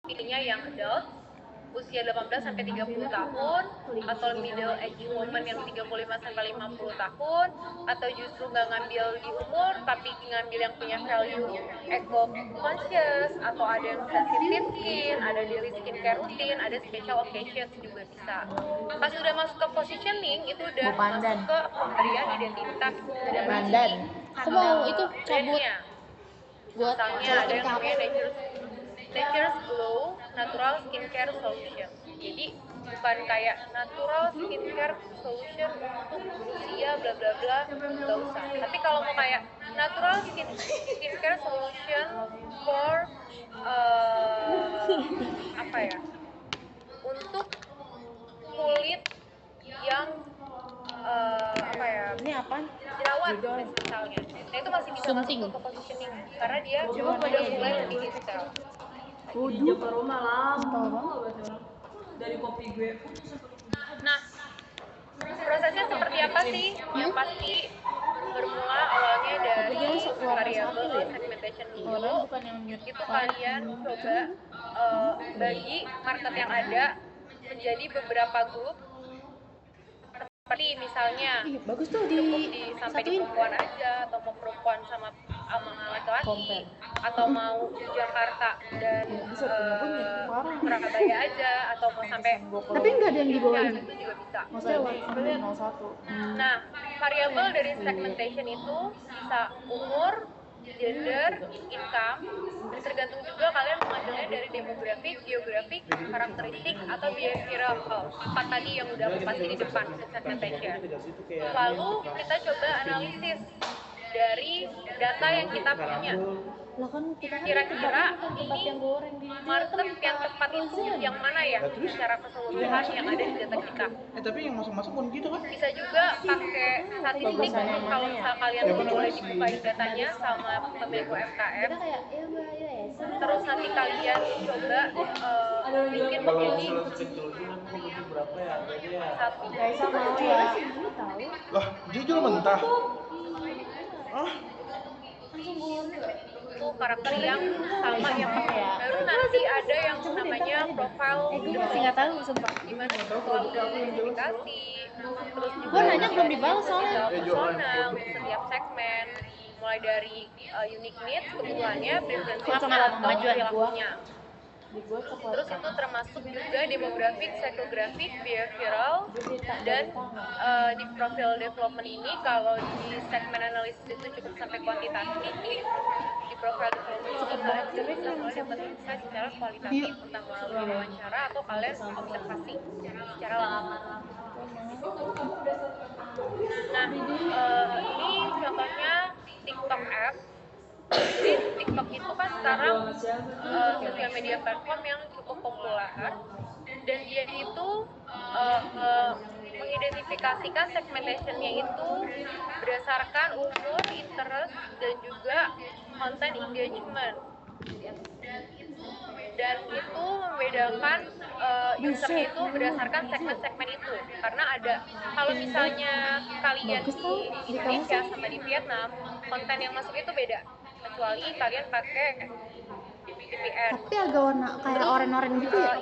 pilihnya yang adult usia 18 sampai 30 tahun, atau middle age woman yang 35 sampai 50 tahun, atau justru nggak ngambil di umur tapi ngambil yang punya value eco conscious, atau ada yang sensitive skin, ada daily skincare rutin, ada special occasions juga bisa. Pas udah masuk ke positioning itu udah masuk ke pemberian identitas dari Pandan. Aku mau itu cabut brandnya. buat Misalnya ada yang namanya Nature's Glow Natural Skincare Solution. Jadi bukan kayak natural skincare solution untuk usia bla bla bla, nggak usah. Tapi kalau mau kayak natural skincare solution for apa ya? Untuk kulit yang apa ya? ini apa? Jerawat misalnya. Nah itu masih bisa masuk ke positioning karena dia udah mulai lebih detail. Waduh, aroma lama dari kopi gue. Nah, prosesnya seperti apa sih? Yang pasti bermula awalnya dari variabel segmentation dulu. Itu kalian coba bagi market yang ada menjadi beberapa grup. Seperti misalnya bagus tuh cukup sampai di perempuan aja, atau mau perempuan sama laki-laki, atau mau Jakarta dan Surabaya aja, atau mau sampai tapi nggak ada yang di bawah itu juga bisa. Maksudnya 01. Nah, variabel dari segmentation itu bisa umur, gender, income, tergantung juga kalian mengambilnya dari demografik, geografik, karakteristik, atau behavioral. Empat tadi yang udah aku pasti di depan untuk segmentation. Lalu kita coba analisis dari data yang kita punya. Kira-kira ini market yang tepat itu yang mana ya secara keseluruhan yang ada di data kita. Tapi yang masuk-masuk pun gitu kan? Bisa juga pakai statistik kalau misal kalian boleh dibukain datanya sama pemilik UMKM. Terus nanti kalian coba bikin begini. Berapa ya harganya? Satu. Lah, dia jual mentah. Itu karakter yang sama yang baru nanti ada yang namanya profile nggak tahu sumpah. Gimana kalau udah identifikasi, terus juga Gua nanya belum dibalas soalnya. personal untuk setiap segmen, mulai dari unique needs, kebutuhannya, preferensi atau perilakunya. Terus itu termasuk juga demografik, psychographic, behavioral, dan di profil development ini kalau di segmen analisis itu cukup sampai kuantitatif, di profil development ini kalian juga bisa mulai dapat insight secara kualitatif tentang melalui wawancara atau kalian observasi secara langsung. Nah, ini contohnya TikTok app. Jadi TikTok itu kan sekarang sosial media platform yang cukup populer, dan dia itu mengidentifikasikan segmentationnya itu berdasarkan umur, interest, dan juga content engagement. Dan itu membedakan usernya itu berdasarkan segmen-segmen itu, karena ada kalau misalnya kalian di Indonesia sama di Vietnam, konten yang masuk itu beda, kecuali kalian pakai VPN. Tapi agak warna kayak oranye gitu ya.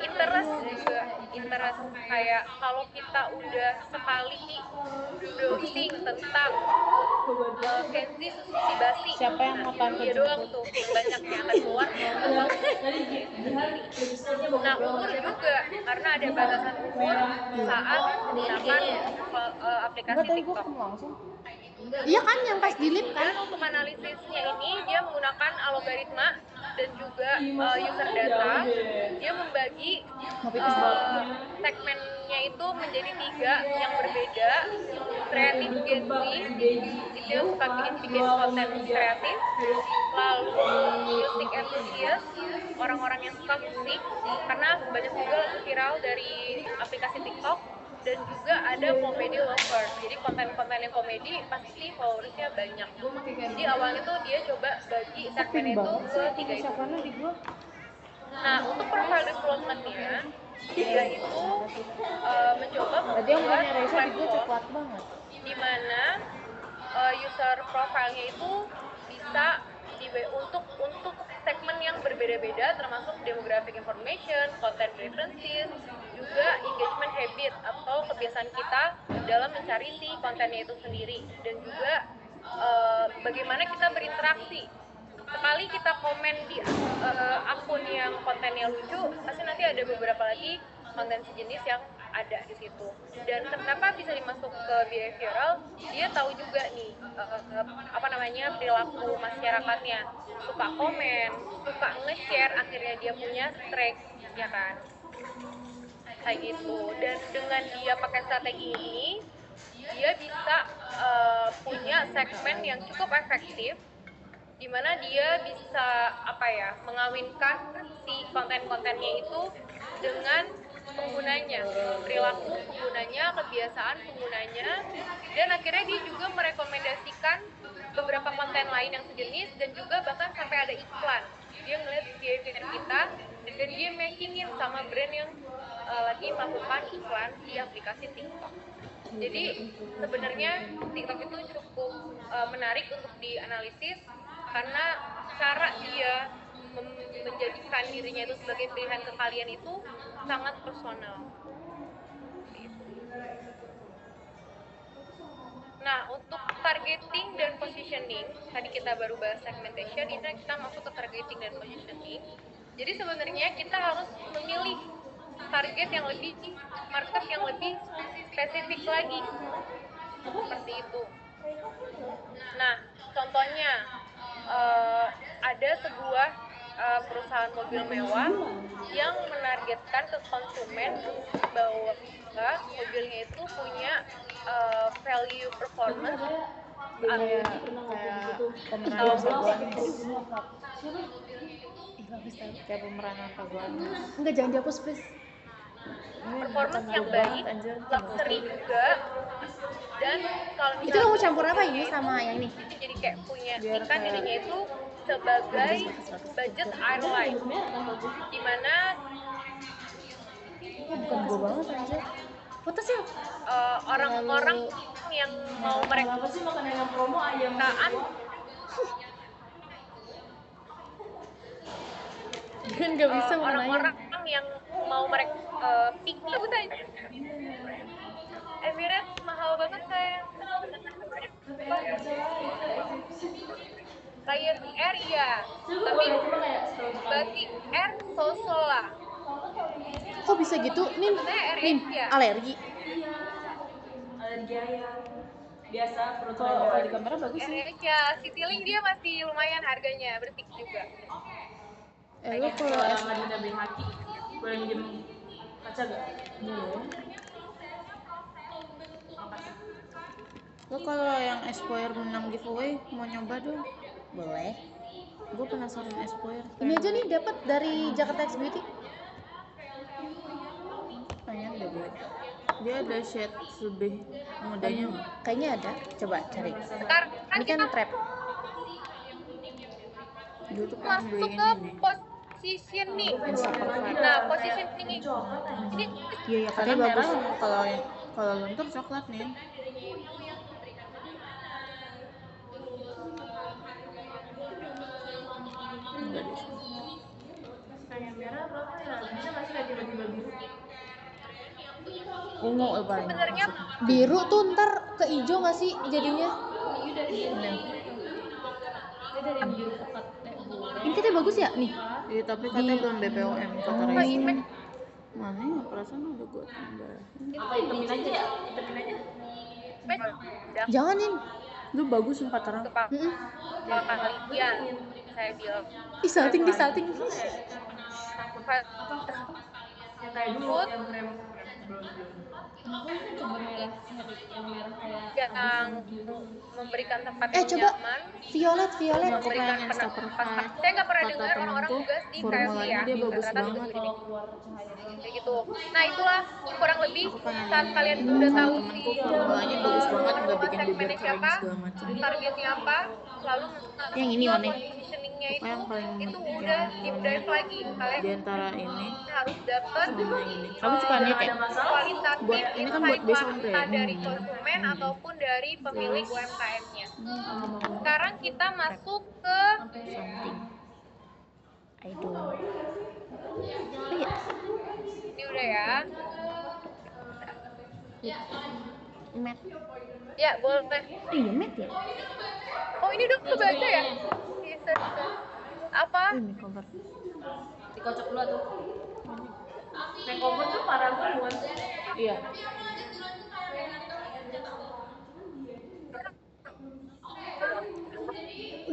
Interest kayak kalau kita udah sekali browsing tentang Kenzi Susi Basi, Siapa yang makan dia doang tuh banyak yang akan keluar. Nah, umur juga karena ada batasan umur saat menggunakan aplikasi TikTok. Iya kan yang pas dilip kan. Dan untuk analisisnya ini dia menggunakan algoritma dan juga user data. Dia membagi segmennya itu menjadi 3 yang berbeda. Kreatif Gen Z, itu yang suka bikin konten kreatif. Lalu music enthusiast, orang-orang yang suka musik, karena banyak juga viral dari aplikasi TikTok. Dan juga ada komedi lover, jadi konten-konten yang komedi pasti followersnya banyak. Jadi awalnya tuh dia coba bagi segmen itu ke 3 itu. Nah, untuk profile development-nya dia itu mencoba membuat platform di mana user profile-nya itu bisa untuk segmen yang berbeda-beda termasuk demographic information, content preferences, juga engagement habit atau kebiasaan kita dalam mencari si kontennya itu sendiri, dan juga bagaimana kita berinteraksi. Sekali kita komen di akun yang kontennya lucu, pasti nanti ada beberapa lagi konten sejenis yang ada di situ. Dan kenapa bisa dimasuk ke behavioral? Dia tahu juga nih perilaku masyarakatnya, suka komen, suka nge-share, akhirnya dia punya streak, ya kan? Kayak gitu. Dan dengan dia pakai strategi ini, dia bisa punya segmen yang cukup efektif, di mana dia bisa mengawinkan si konten-kontennya itu dengan penggunanya, perilaku penggunanya, kebiasaan penggunanya, dan akhirnya dia juga merekomendasikan beberapa konten lain yang sejenis, dan juga bahkan sampai ada iklan. Dia ngeliat behavior kita dan dia matchingin sama brand yang lagi melakukan iklan di aplikasi TikTok. Jadi sebenarnya TikTok itu cukup menarik untuk dianalisis karena cara dia menjadikan dirinya itu sebagai pilihan ke kalian itu sangat personal. Nah, untuk targeting dan positioning, tadi kita baru bahas segmentation, ini kita masuk ke targeting dan positioning. Jadi sebenarnya kita harus memilih target yang lebih, market yang lebih spesifik lagi, seperti itu. Nah, contohnya ada sebuah perusahaan mobil mewah yang menargetkan ke konsumen bahwa mobilnya itu punya value performance kayak pemeranan Paguan. Kayak pemeranan Paguan. Enggak, jangan dihapus please. performance yang baik, luxury juga, dan kalau Itu kamu campur apa ini sama yang ini? itu jadi kayak punya ikan dirinya itu sebagai budget airline, dimana Bukan gue banget anjir. Putus ya? orang-orang yang mau mereka Kenapa sih makanan yang promo ayam? Kan nggak bisa makan ayam. orang-orang yang mau mereka pikir bukan Emirates mahal banget sayang. Lion Air ya, tapi Batik Air so-so lah. Kok bisa gitu? Nin, Asia. alergi. Alergi ayam. Biasa perut Kalau di kamera bagus sih. Asia, Citylink dia masih lumayan harganya, bersih juga. Lu kalau yang lagi udah beli haki, boleh minjem kaca gak? Lu kalau yang Espoir menang giveaway mau nyoba dong? Boleh. Gue penasaran Espoir. Ini aja nih dapat dari Jakarta X Beauty. Pengen deh gue. Dia ada shade lebih mudanya nggak? Kayaknya ada. Coba cari. Sekarang Ini kan kita trap. Gue tuh pengen masuk beli ke ini. positioning. Instagram. Nah, positioning ini Iya ya, katanya bagus. Kalau luntur coklat nih. Enggak deh. Kayak merah berapa ya? Bisa nggak sih nggak tiba-tiba biru? Ungu paling. sebenarnya Biru tuh ntar ke hijau nggak sih jadinya? Ini katanya bagus ya nih. Iya tapi katanya belum BPOM kata Reza. Mana ya perasaan udah gue tambah. Apa hitamin aja ya? Hitamin aja. Janganin. Lu bagus 4 orang. kalian saya bilang Iya. Ih salting di salting. Yang kayak dulu yang krem. yang memberikan tempat yang Coba nyaman, violet. memberikan pengen pendapat. stopper Saya nggak pernah dengar orang-orang tugas di KFC formulanya ya, dia bagus ternyata banget. tugas gini. Kayak gitu. Nah itulah kurang lebih Aku pengen saat kalian udah tahu temenku formulanya bagus banget, nggak bikin bibir segmennya kering siapa, segala macam. targetnya apa, lalu Yang ini mana? positioningnya itu, Pokoknya yang paling itu udah deep dive lagi. Kalian di antara ini harus dapat sama ini. Kamu suka nih kayak kualitatif buat ini kan buat besok entah dari konsumen ataupun dari pemilik UMKM-nya. Sekarang kita masuk ke something. Idol. Iya. Ini udah ya. Matt. Ya, boleh. Iya, Matt ya. Oh, ini udah kebaca ya? Bisa. Apa? Ini cover. Dikocok dulu tuh. Makeover tuh parah banget. Iya.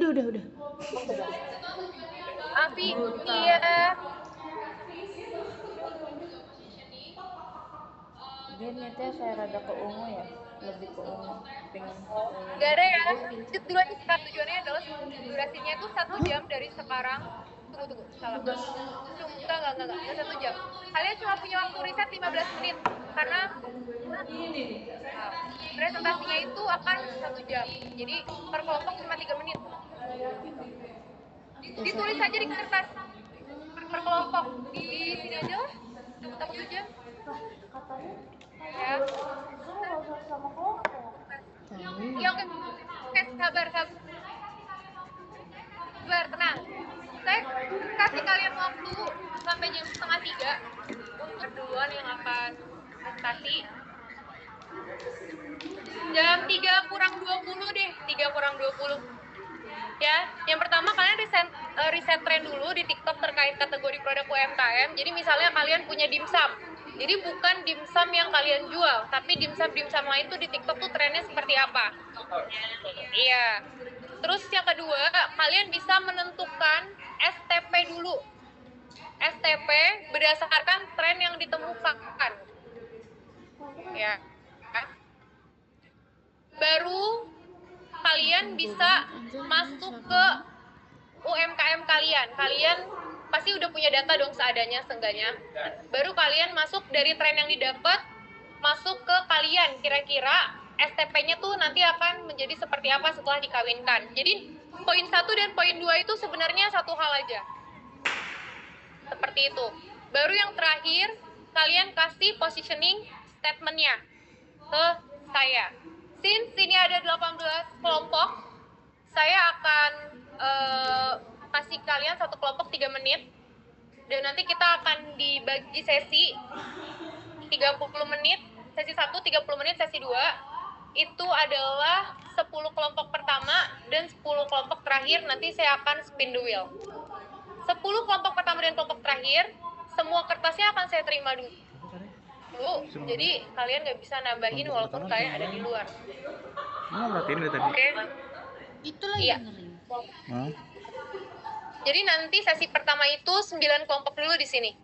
Udah. Api, iya. Dia niatnya saya rada ke ungu ya, lebih ke ungu. Pengen. Gak ada ya. Tujuannya adalah durasinya itu 1 jam dari sekarang. Tunggu, salah. Enggak 1 jam. Kalian cuma punya waktu riset 15 menit karena presentasinya itu akan 1 jam. Jadi per kelompok cuma 3 menit. Ditulis aja di kertas per kelompok di sini aja lah. Takut 1 jam. Ya. Ya oke, sabar, tenang. Saya kasih kalian waktu sampai jam 2:30 untuk duluan yang akan presentasi. Jam 3 kurang 20 deh, 3 kurang 20. Ya, yang pertama kalian riset tren dulu di TikTok terkait kategori produk UMKM. Jadi misalnya kalian punya dimsum. Jadi bukan dimsum yang kalian jual, tapi dimsum lain tuh di TikTok tuh trennya seperti apa. Iya. Terus yang kedua, kalian bisa menentukan STP dulu. STP berdasarkan tren yang ditemukan. Ya. Baru kalian bisa masuk ke UMKM kalian. Kalian pasti udah punya data dong seadanya seenggaknya. Baru kalian masuk dari tren yang didapat, masuk ke kalian kira-kira STP-nya tuh nanti akan menjadi seperti apa setelah dikawinkan. Jadi poin 1 dan poin 2 itu sebenarnya satu hal aja. Seperti itu. Baru yang terakhir, kalian kasih positioning statement-nya ke saya. Since ini ada 18 kelompok, saya akan kasih kalian satu kelompok 3 menit. Dan nanti kita akan dibagi sesi 30 menit, sesi 1 30 menit, sesi 2 itu adalah 10 kelompok pertama dan 10 kelompok terakhir nanti saya akan spin the wheel. 10 kelompok pertama dan kelompok terakhir, semua kertasnya akan saya terima dulu. Jadi kalian nggak bisa nambahin walaupun kalian ada di luar. Nggak merhatiin dari tadi. Oke? Itulah Iya. yang Jadi nanti sesi pertama itu 9 kelompok dulu di sini.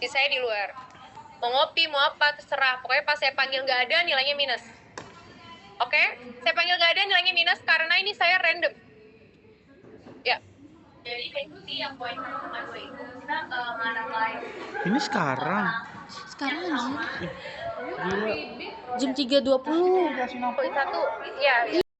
Di saya di luar. Mau ngopi, mau apa, terserah. Pokoknya pas saya panggil nggak ada, nilainya minus. Oke? Saya panggil nggak ada, nilainya minus karena ini saya random. Ya. Jadi itu sih yang poin pertama gue itu. Kita nge-analyze. Ini sekarang. Sekarang anjir. Gila. Jam 3.20. Poin 1, ya.